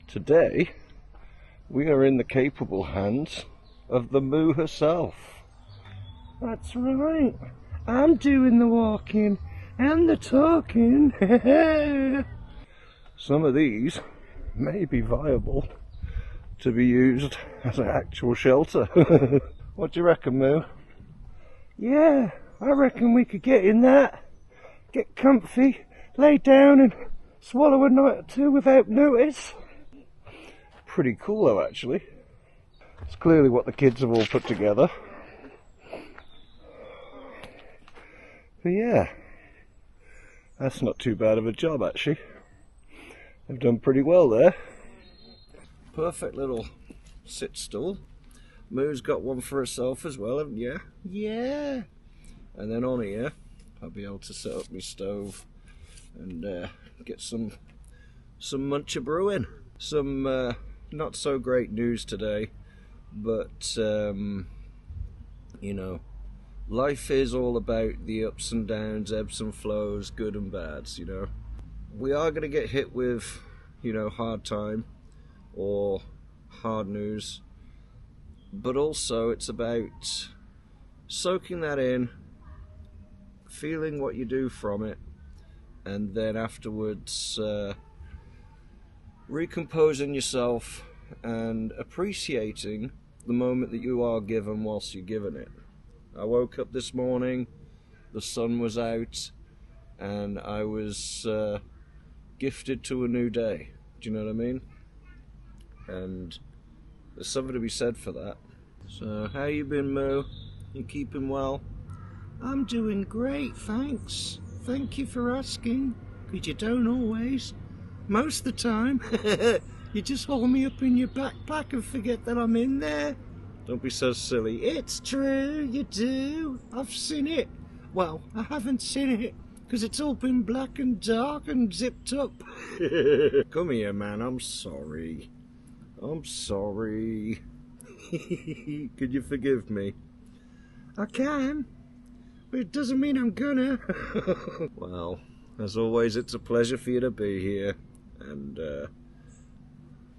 Today, we are in the capable hands of the Moo herself. That's right. I'm doing the walking and the talking. Some of these may be viable to be used as an actual shelter. What do you reckon, Moo? Yeah, I reckon we could get in that, get comfy, lay down and swallow a night or two without notice. Pretty cool though, actually. It's clearly what the kids have all put together. But yeah, that's not too bad of a job actually. They've done pretty well there. Perfect little sit stool. Moo's got one for herself as well, haven't you? Yeah. And then on here, I'll be able to set up my stove and get some muncher brewing. Some not so great news today, but you know, life is all about the ups and downs, ebbs and flows, good and bads, you know. We are going to get hit with, you know, hard time or hard news, but also it's about soaking that in, feeling what you do from it, and then afterwards recomposing yourself and appreciating the moment that you are given whilst you're given it. I woke up this morning, the sun was out, and I was gifted to a new day. Do you know what I mean? And there's something to be said for that. So, how you been, Moo? You keeping well? I'm doing great, thanks. Thank you for asking. 'Cause you don't always. Most of the time, you just hold me up in your backpack and forget that I'm in there. Don't be so silly. It's true, you do. I've seen it. Well, I haven't seen it, because it's all been black and dark and zipped up. Come here, man, I'm sorry. I'm sorry. Could you forgive me? I can, but it doesn't mean I'm gonna. Well, as always, it's a pleasure for you to be here, and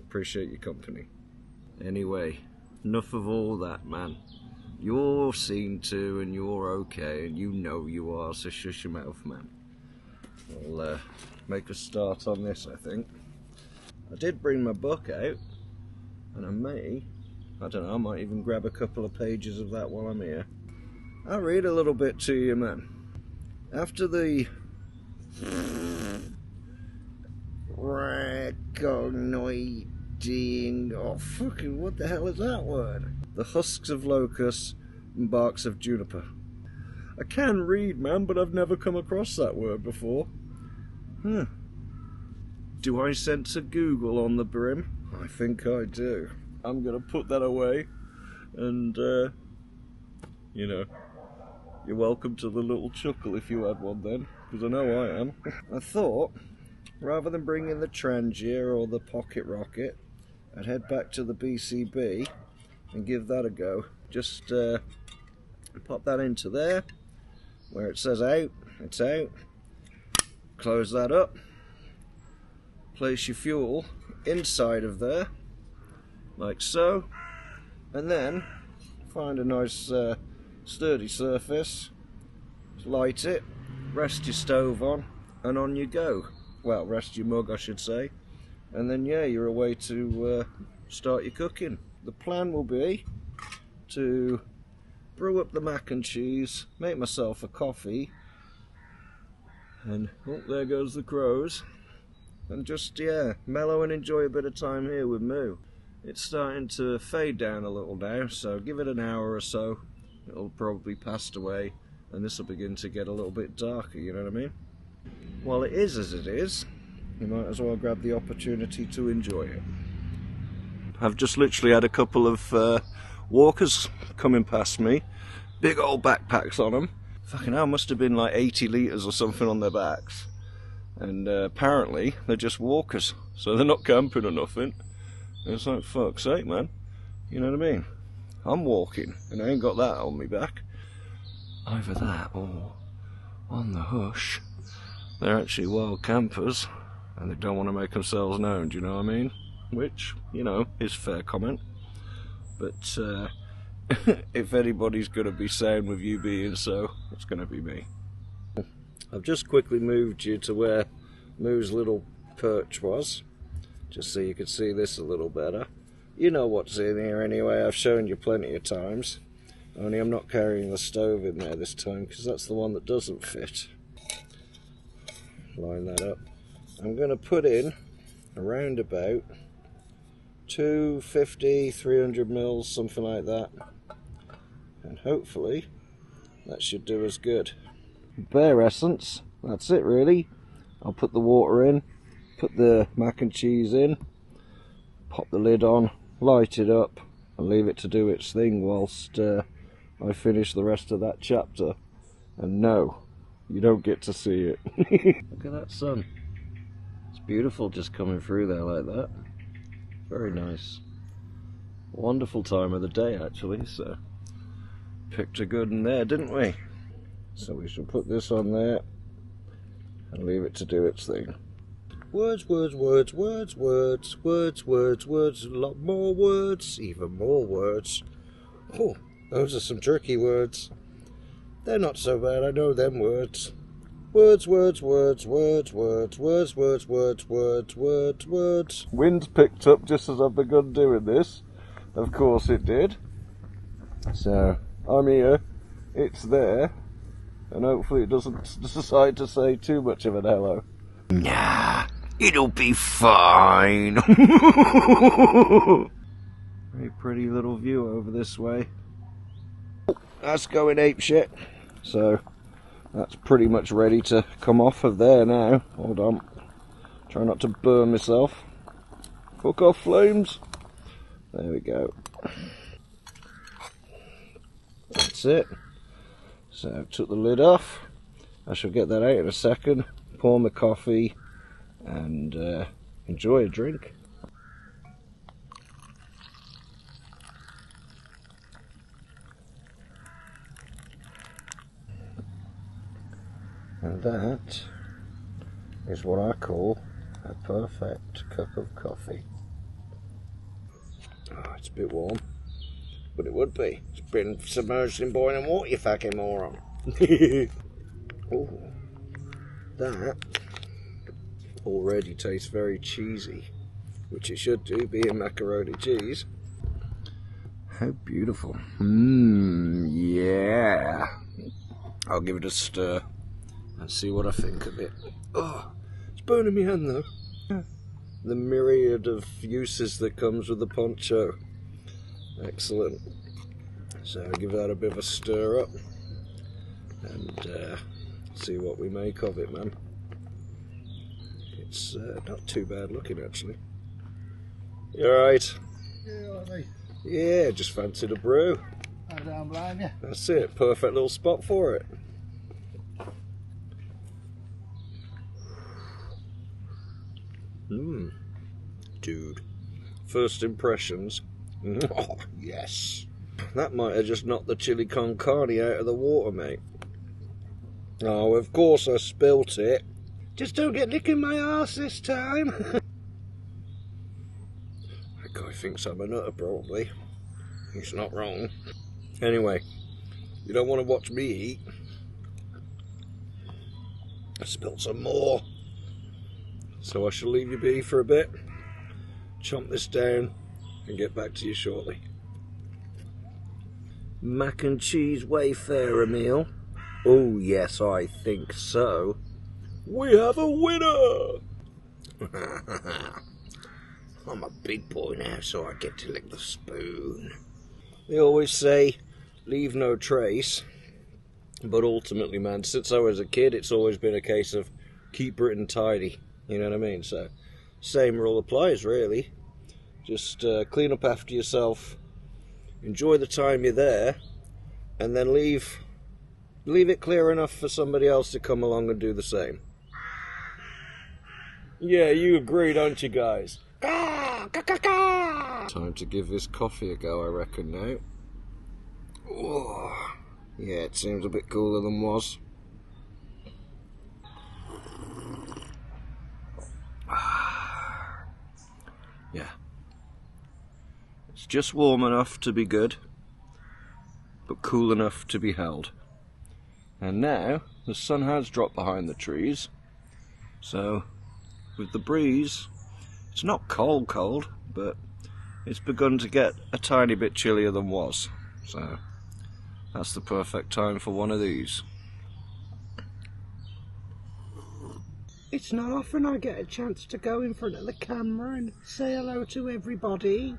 appreciate your company. Anyway, enough of all that, man. You're seen to, and you're okay, and you know you are, so shush your mouth, man. I'll make a start on this, I think. I did bring my book out, and I don't know, I might even grab a couple of pages of that while I'm here. I'll read a little bit to you, man. After the reconnoitering, oh fucking, what the hell is that word? The husks of locusts and barks of juniper. I can read, man, but I've never come across that word before. Huh. Do I sense a Google on the brim? I think I do. I'm gonna put that away, and you know, you're welcome to the little chuckle if you had one then, because I know I am. I thought, rather than bringing the Trangia or the Pocket Rocket, I'd head back to the BCB and give that a go. Just pop that into there, where it says out, it's out. Close that up, place your fuel inside of there, like so, and then find a nice sturdy surface, light it, rest your stove on, and on you go. Well, rest your mug, I should say, and then yeah, you're away to start your cooking. The plan will be to brew up the mac and cheese, make myself a coffee, and oh, there goes the crows, and just, yeah, mellow and enjoy a bit of time here with Moo. It's starting to fade down a little now, so give it an hour or so, it'll probably pass away, and this will begin to get a little bit darker, you know what I mean? While it is as it is, you might as well grab the opportunity to enjoy it. I've just literally had a couple of walkers coming past me, big old backpacks on them. Fucking hell, must have been like 80 litres or something on their backs. And apparently they're just walkers, so they're not camping or nothing. And it's like, fuck's sake, man. You know what I mean? I'm walking, and I ain't got that on me back. Either that, or on the hush, they're actually wild campers, and they don't want to make themselves known, do you know what I mean? which, you know, is fair comment. But if anybody's going to be saying with you being so, it's going to be me. I've just quickly moved you to where Moo's little perch was, just so you could see this a little better. You know what's in here anyway, I've shown you plenty of times. Only I'm not carrying the stove in there this time, because that's the one that doesn't fit. Line that up. I'm going to put in around about 250, 300 mils, something like that. And hopefully that should do us good. Bare essence, that's it really. I'll put the water in, put the mac and cheese in, pop the lid on, light it up, and leave it to do its thing whilst I finish the rest of that chapter. And no, you don't get to see it. Look at that sun. It's beautiful just coming through there like that. Very nice. Wonderful time of the day actually, so picked a good one there, didn't we? So we shall put this on there and leave it to do its thing. Words, words, words, words, words, words, words, words, a lot more words, even more words. Oh, those are some tricky words. They're not so bad, I know them words. Words, words, words, words, words, words, words, words, words, words, words. Wind picked up just as I've begun doing this. Of course it did. So, I'm here, it's there, and hopefully it doesn't decide to say too much of an hello. Nah, it'll be fine. Very pretty little view over this way. That's going apeshit. So that's pretty much ready to come off of there now. Hold on. Try not to burn myself. Hook off flames. There we go. That's it. So I took the lid off. I shall get that out in a second. Pour my coffee and enjoy a drink. And that is what I call a perfect cup of coffee. Oh, it's a bit warm, but it would be. It's been submerged in boiling water, you fucking moron. Oh, that already tastes very cheesy, which it should do, being macaroni cheese. How beautiful. Yeah. I'll give it a stir and see what I think of it. Oh, it's burning my hand though. The myriad of uses that comes with the poncho. Excellent. So I'll give that a bit of a stir up and see what we make of it, man. It's not too bad looking actually. You alright? Yeah, like me. Yeah, just fancied a brew. I don't blame you. That's it, perfect little spot for it. Dude, first impressions. Oh, yes. That might have just knocked the chili con carne out of the water, mate. Oh, of course I spilt it. Just don't get Nick in my arse this time. That guy thinks I'm a nutter, probably. He's not wrong. Anyway, you don't want to watch me eat. I spilled some more. So I shall leave you be for a bit, chomp this down, and get back to you shortly. Mac and cheese Wayfarer meal? Oh yes, I think so. We have a winner! I'm a big boy now, so I get to lick the spoon. They always say, leave no trace. But ultimately, man, since I was a kid, it's always been a case of keep Britain tidy. You know what I mean? So, same rule applies, really. Just clean up after yourself, enjoy the time you're there, and then leave it clear enough for somebody else to come along and do the same. Yeah, you agree, don't you, guys? Time to give this coffee a go, I reckon, now. Oh, yeah, it seems a bit cooler than was. Yeah. It's just warm enough to be good, but cool enough to be held. And now the sun has dropped behind the trees, so with the breeze, it's not cold, but it's begun to get a tiny bit chillier than was. So that's the perfect time for one of these. It's not often I get a chance to go in front of the camera and say hello to everybody,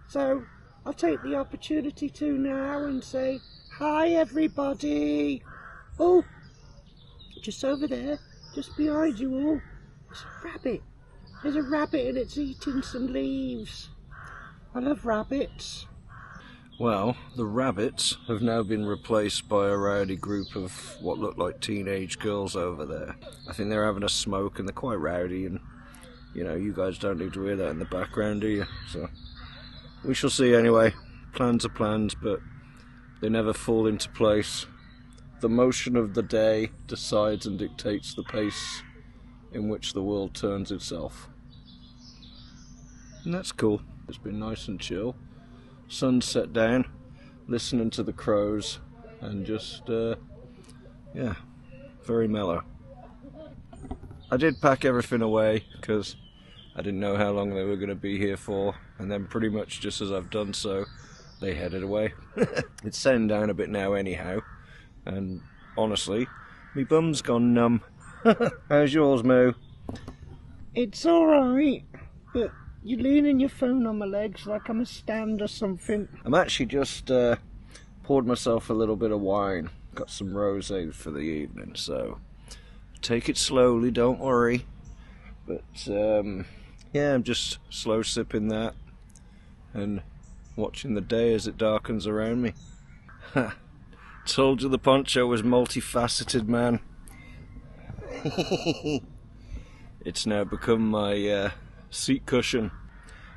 so I'll take the opportunity to now and say hi everybody. Oh, just over there, just behind you all, there's a rabbit. There's a rabbit and it's eating some leaves. I love rabbits. Well, the rabbits have now been replaced by a rowdy group of what look like teenage girls over there. I think they're having a smoke and they're quite rowdy, and you know, you guys don't need to hear that in the background, do you? So we shall see anyway. Plans are plans, but they never fall into place. The motion of the day decides and dictates the pace in which the world turns itself. And that's cool. It's been nice and chill. Sun's set down, listening to the crows, and just, yeah, very mellow. I did pack everything away because I didn't know how long they were going to be here for, and then pretty much just as I've done so, they headed away. It's setting down a bit now anyhow, and honestly, me bum's gone numb. How's yours, Moo? It's alright, but you're leaning your phone on my legs like I'm a stand or something. I'm actually just poured myself a little bit of wine. Got some rosé for the evening, so take it slowly, don't worry. But yeah, I'm just slow sipping that and watching the day as it darkens around me. Told you the poncho was multifaceted, man. It's now become my seat cushion.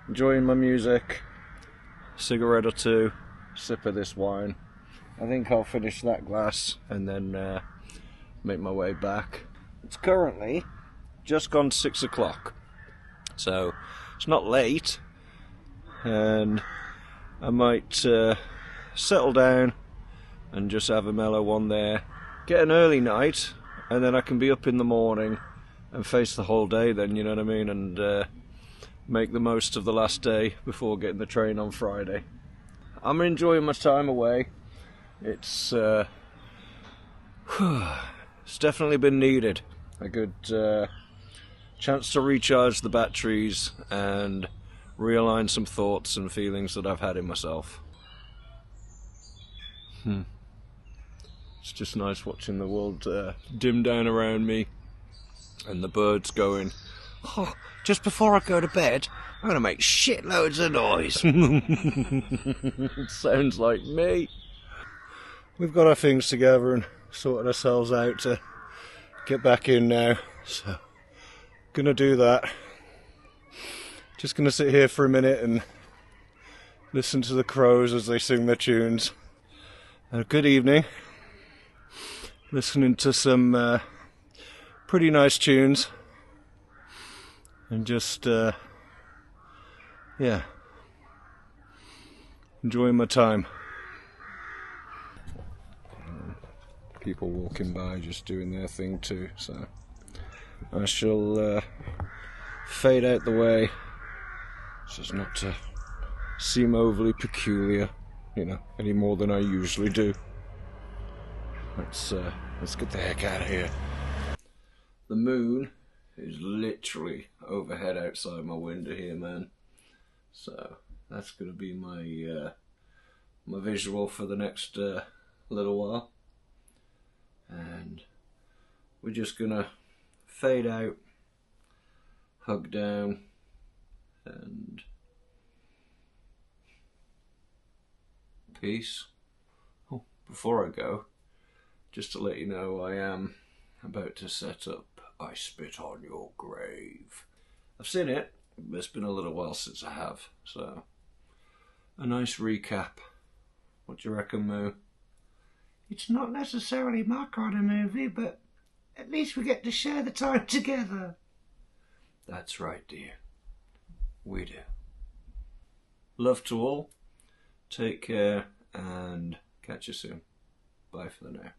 Enjoying my music, cigarette or two, sip of this wine. I think I'll finish that glass and then make my way back. It's currently just gone 6 o'clock, so it's not late, and I might settle down and just have a mellow one there, get an early night, and then I can be up in the morning and face the whole day then, you know what I mean, and make the most of the last day before getting the train on Friday. I'm enjoying my time away. It's it's definitely been needed. A good chance to recharge the batteries and realign some thoughts and feelings that I've had in myself. It's just nice watching the world dim down around me and the birds going, oh, just before I go to bed, I'm going to make shitloads of noise. It sounds like me. We've got our things together and sorted ourselves out to get back in now, so gonna do that. Just gonna sit here for a minute and listen to the crows as they sing their tunes. Good evening. Listening to some pretty nice tunes and just yeah, enjoying my time. People walking by just doing their thing too, so I shall fade out the way so as not to seem overly peculiar, you know, any more than I usually do. Let's get the heck out of here. The moon is literally overhead outside my window here, man, so that's gonna be my my visual for the next little while. And we're just gonna fade out, hug down, and peace. Oh, before I go, just to let you know, I am about to set up I Spit on Your Grave. I've seen it, but it's been a little while since I have, so a nice recap. What do you reckon, Moo? It's not necessarily my kind of movie, but at least we get to share the time together. That's right, dear. We do. Love to all. Take care and catch you soon. Bye for the now.